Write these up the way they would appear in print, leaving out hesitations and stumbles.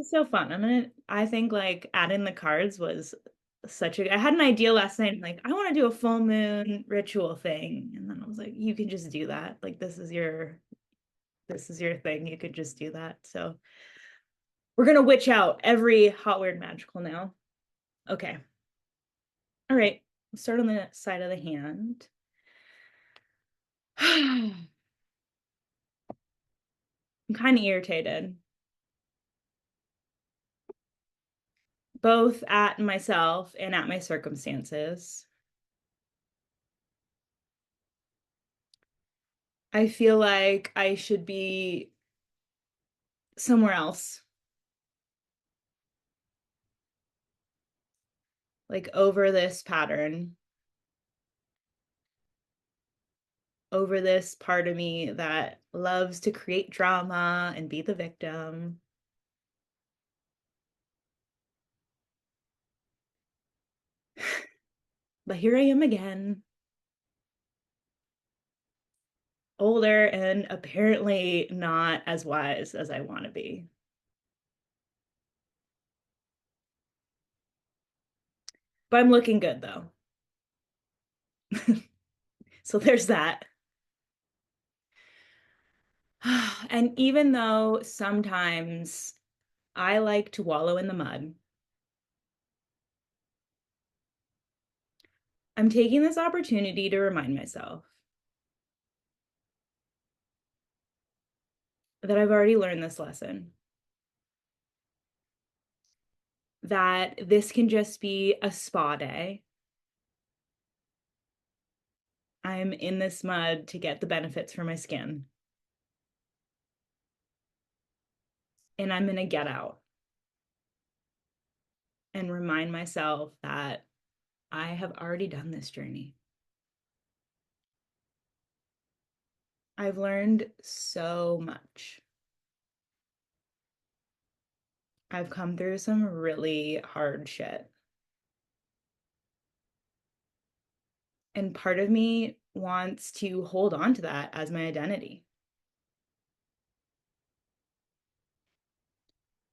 It's so fun. I think like adding the cards was I had an idea last night, like I want to do a full moon ritual thing. And then I was like, you can just do that. Like this is your thing. You could just do that. So we're gonna witch out every hot, weird, magical now. Okay. All right. Let's start on the side of the hand. I'm kind of irritated, both at myself and at my circumstances. I feel like I should be somewhere else, like over this pattern, over this part of me that loves to create drama and be the victim. But here I am again, older and apparently not as wise as I want to be. But I'm looking good though. So there's that. And even though sometimes I like to wallow in the mud, I'm taking this opportunity to remind myself that I've already learned this lesson, that this can just be a spa day. I'm in this mud to get the benefits for my skin, and I'm going to get out and remind myself that I have already done this journey. I've learned so much. I've come through some really hard shit. And part of me wants to hold on to that as my identity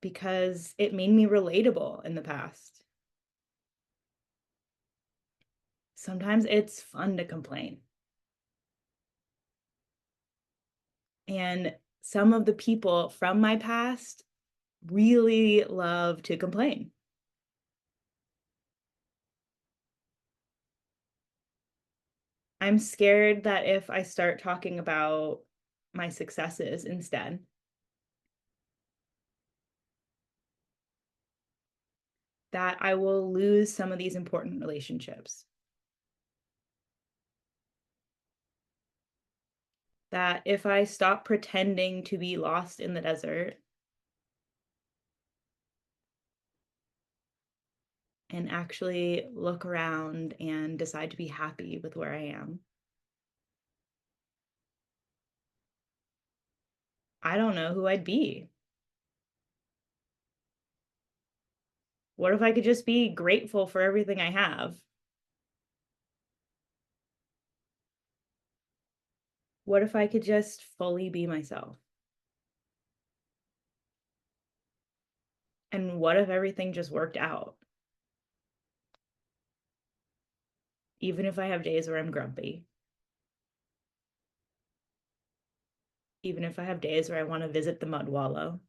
because it made me relatable in the past. Sometimes it's fun to complain. And some of the people from my past really love to complain. I'm scared that if I start talking about my successes instead, that I will lose some of these important relationships. That if I stop pretending to be lost in the desert and actually look around and decide to be happy with where I am, I don't know who I'd be. What if I could just be grateful for everything I have? What if I could just fully be myself? And what if everything just worked out? Even if I have days where I'm grumpy, even if I have days where I want to visit the mud wallow,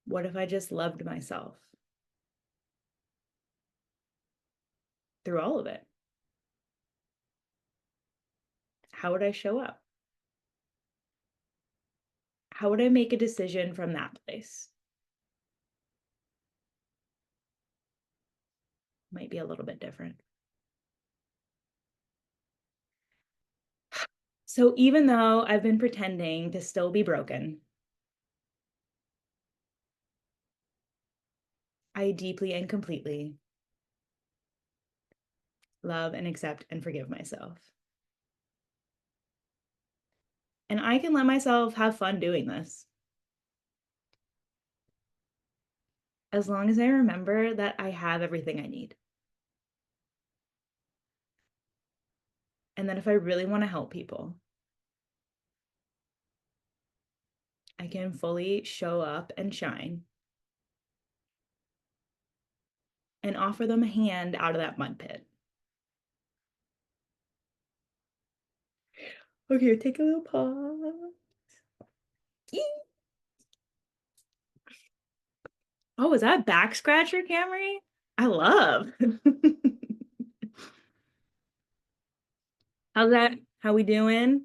what if I just loved myself through all of it? How would I show up? How would I make a decision from that place? Might be a little bit different. So even though I've been pretending to still be broken, I deeply and completely love and accept and forgive myself. And I can let myself have fun doing this as long as I remember that I have everything I need. And that if I really want to help people, can fully show up and shine and offer them a hand out of that mud pit. Okay, take a little pause. Oh, was that back scratcher, Camry? I love. How's that? How we doing?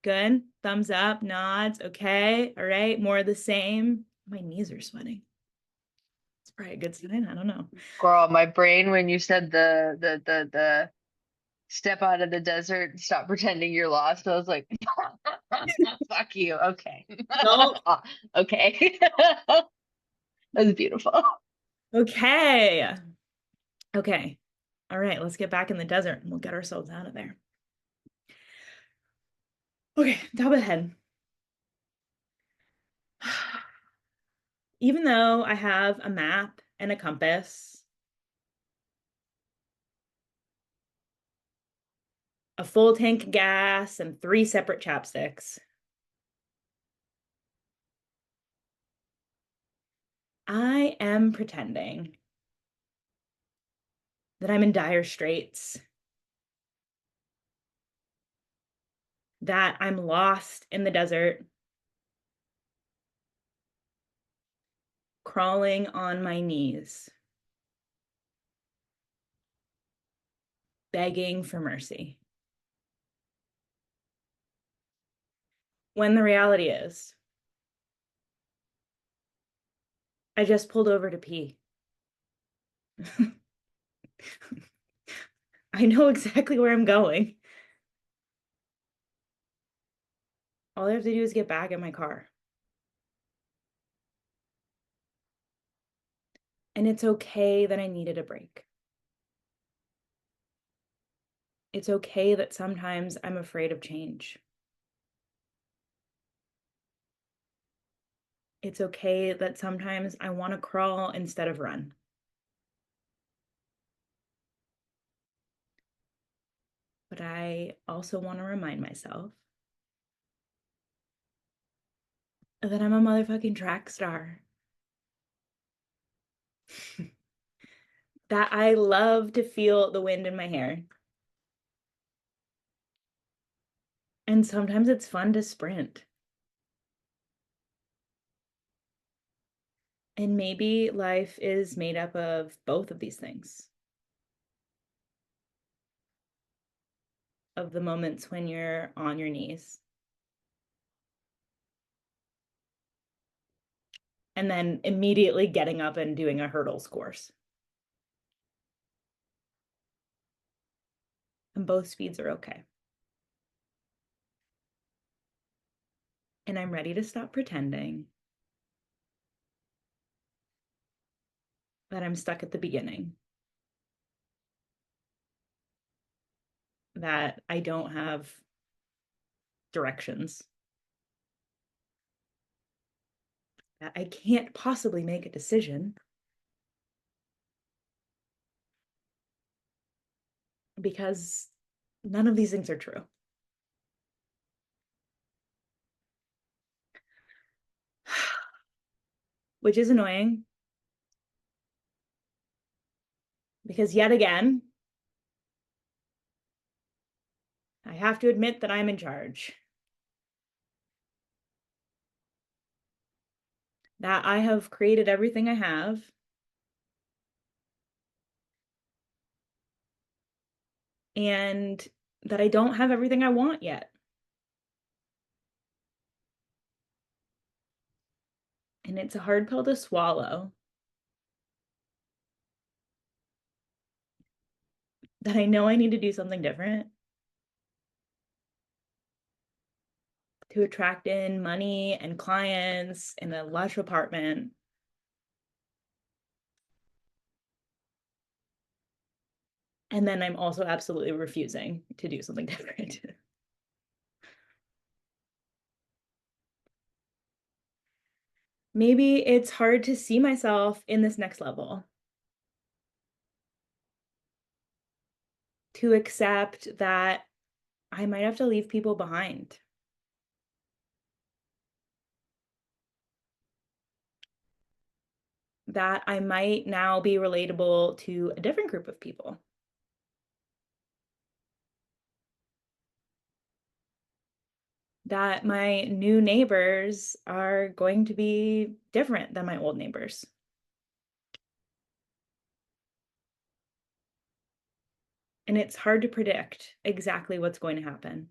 Good. Thumbs up, nods. Okay. All right. More of the same. My knees are sweating. It's probably a good sign. I don't know. Girl, my brain when you said the step out of the desert and stop pretending you're lost, I was like, fuck you. Okay. No. Okay. That was beautiful. Okay. Okay. All right. Let's get back in the desert and we'll get ourselves out of there. Okay. Top of the head. Even though I have a map and a compass, a full tank of gas, and 3 separate chapsticks, I am pretending that I'm in dire straits, that I'm lost in the desert, crawling on my knees, begging for mercy. When the reality is, I just pulled over to pee. I know exactly where I'm going. All I have to do is get back in my car. And it's okay that I needed a break. It's okay that sometimes I'm afraid of change. It's okay that sometimes I want to crawl instead of run. But I also want to remind myself that I'm a motherfucking track star. That I love to feel the wind in my hair. And sometimes it's fun to sprint. And maybe life is made up of both of these things. Of the moments when you're on your knees and then immediately getting up and doing a hurdles course. And both speeds are okay. And I'm ready to stop pretending that I'm stuck at the beginning, that I don't have directions, that I can't possibly make a decision because none of these things are true. Which is annoying because yet again, I have to admit that I'm in charge. That I have created everything I have. And that I don't have everything I want yet. And it's a hard pill to swallow. That I know I need to do something different to attract in money and clients in a lush apartment. And then I'm also absolutely refusing to do something different. Maybe it's hard to see myself in this next level, to accept that I might have to leave people behind. that I might now be relatable to a different group of people. That my new neighbors are going to be different than my old neighbors. And it's hard to predict exactly what's going to happen.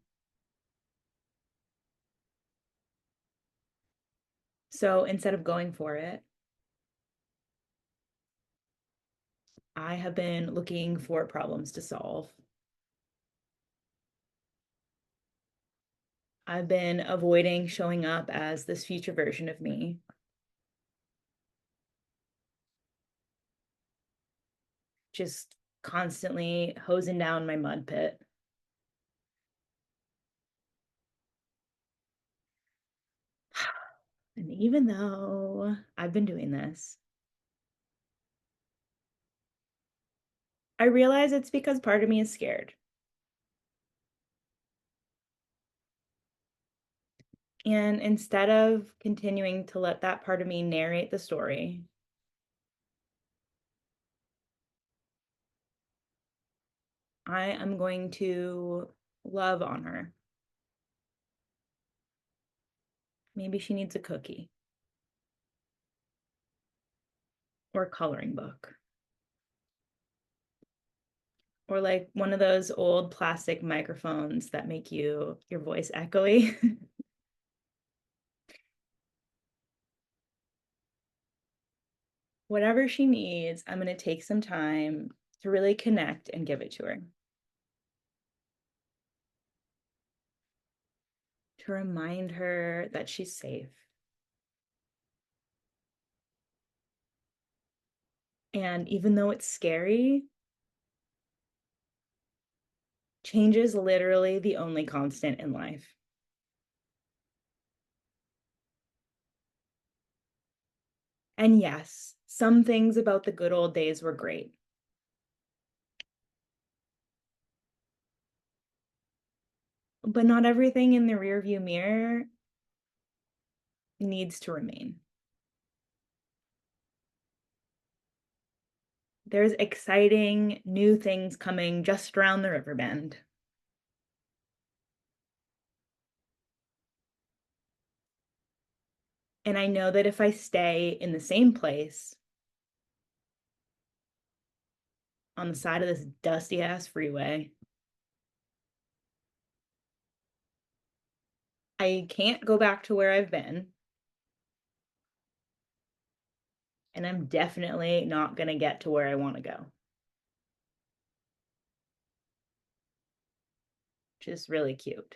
So instead of going for it, I have been looking for problems to solve. I've been avoiding showing up as this future version of me. Just constantly hosing down my mud pit. And even though I've been doing this, I realize it's because part of me is scared. And instead of continuing to let that part of me narrate the story, I am going to love on her. Maybe she needs a cookie or a coloring book or like one of those old plastic microphones that make your voice echoey. Whatever she needs, I'm going to take some time to really connect and give it to her. To remind her that she's safe. And even though it's scary, change is literally the only constant in life. And yes, some things about the good old days were great. But not everything in the rearview mirror needs to remain. There's exciting new things coming just around the river bend. And I know that if I stay in the same place on the side of this dusty ass freeway, I can't go back to where I've been. And I'm definitely not going to get to where I want to go. Which is really cute.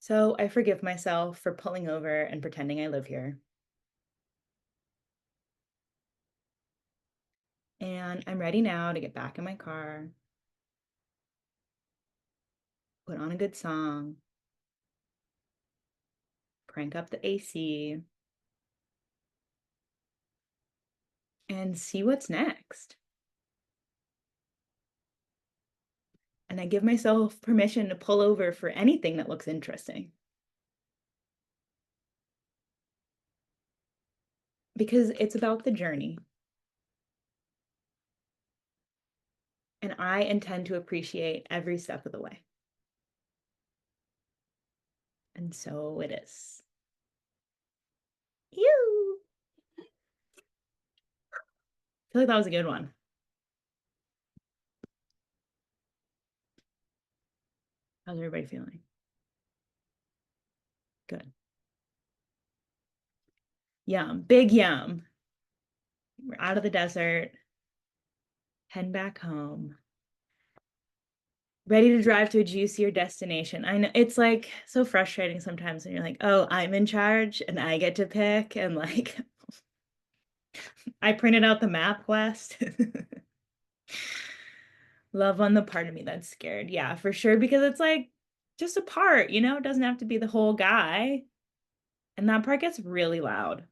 So I forgive myself for pulling over and pretending I live here. And I'm ready now to get back in my car, put on a good song, crank up the AC, and see what's next. And I give myself permission to pull over for anything that looks interesting. Because it's about the journey. And I intend to appreciate every step of the way. And so it is. You. I feel like that was a good one. How's everybody feeling? Good. Yum. Big yum. We're out of the desert, heading back home, ready to drive to a juicier destination. I know it's like so frustrating sometimes when you're like, oh, I'm in charge and I get to pick. And like, I printed out the map quest. Love on the part of me that's scared. Yeah, for sure. Because it's like just a part, it doesn't have to be the whole guy. And that part gets really loud.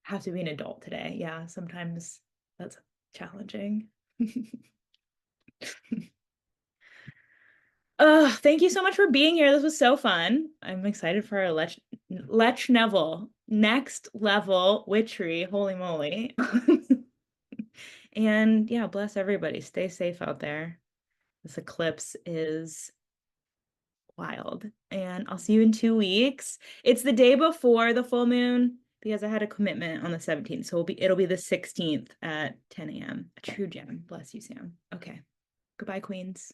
Have to be an adult today. Yeah, sometimes that's challenging. Thank you so much for being here. This was so fun. I'm excited for our Lech Neville next level witchery. Holy moly. And yeah, bless everybody. Stay safe out there. This eclipse is wild. And I'll see you in 2 weeks. It's the day before the full moon because I had a commitment on the 17th. So it'll be the 16th at 10 a.m. A true gem. Bless you, Sam. Okay. Goodbye, Queens.